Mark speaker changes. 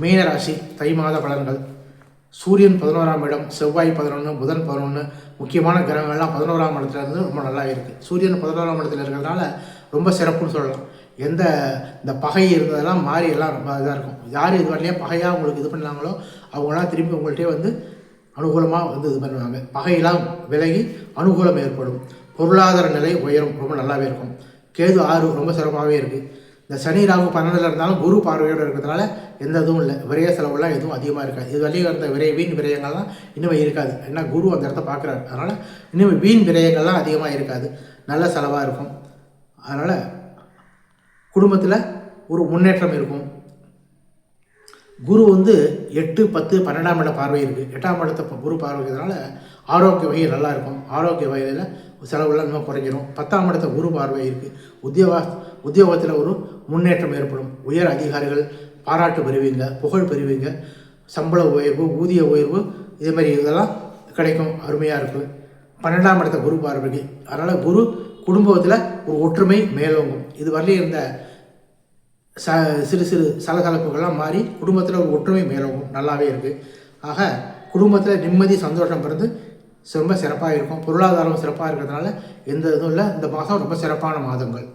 Speaker 1: மீன ராசி தை மாத பலன்கள். சூரியன் 11ஆம் இடம், செவ்வாய் 11, புதன் 11, முக்கியமான கிரகங்கள்லாம் 11ஆம் இடத்துல இருந்து ரொம்ப நல்லா இருக்குது. சூரியன் 11ஆம் இடத்துல இருக்கிறதுனால ரொம்ப சிறப்புன்னு சொல்லலாம். இந்த பகை இருந்ததெல்லாம் மாறி எல்லாம் ரொம்ப இதாக இருக்கும். யார் இது வரலையா பகையாக உங்களுக்கு இது பண்ணாங்களோ அவங்களாம் திரும்பி உங்கள்கிட்டே வந்து அனுகூலமாக இது பண்ணுவாங்க. பகையெல்லாம் விலகி அனுகூலம் ஏற்படும். பொருளாதார நிலை உயரும், ரொம்ப நல்லாவே இருக்கும். கேது 6 ரொம்ப சிறப்பாகவே இருக்குது. இந்த சனி ராகு 12 இருந்தாலும் குரு பார்வையோடு இருக்கிறதுனால எந்த இதுவும் இல்லை. விரைய செலவுலாம் எதுவும் அதிகமாக இருக்காது. இது வரையும் இருந்த வீண் விரயங்கள்லாம் இனிமேல் இருக்காது. ஏன்னா குரு அந்த இடத்த பார்க்குறாரு. அதனால் இனிமேல் வீண் விரயங்கள்லாம் அதிகமாக இருக்காது. நல்ல செலவாக இருக்கும். அதனால் குடும்பத்தில் ஒரு முன்னேற்றம் இருக்கும். குரு 8, 10, 12ஆம் இட பார்வை இருக்குது. 8ஆம் இடத்தை குரு பார்வைக்கிறதுனால ஆரோக்கிய வகை நல்லா இருக்கும். ஆரோக்கிய வகையில் செலவுலாம் இன்னும் குறைஞ்சிரும். 10ஆம் இடத்தை குரு பார்வை இருக்குது. உத்தியோகத்தில் ஒரு முன்னேற்றம் ஏற்படும். உயர் அதிகாரிகள் பாராட்டு பெறுவீங்க, புகழ் பெறுவீங்க, சம்பள உயர்வு, ஊதிய உயர்வு, இதேமாதிரி இதெல்லாம் கிடைக்கும். அருமையாக இருக்குது. 12ஆம் இடத்தை குரு பார்வைக்கு. அதனால் குரு குடும்பத்தில் ஒரு ஒற்றுமை மேலோங்கும். இது வரலையும் இருந்த சிறு சிறு சலசலப்புகள்லாம் மாறி குடும்பத்தில் ஒரு ஒற்றுமை மேலோங்கும். நல்லாவே இருக்குது. ஆக குடும்பத்தில் நிம்மதி சந்தோஷம் பிறந்து ரொம்ப சிறப்பாக இருக்கும். பொருளாதாரம் சிறப்பாக இருக்கிறதுனால எந்த இதுவும் இல்லை. இந்த மாதம் ரொம்ப சிறப்பான மாதங்கள்.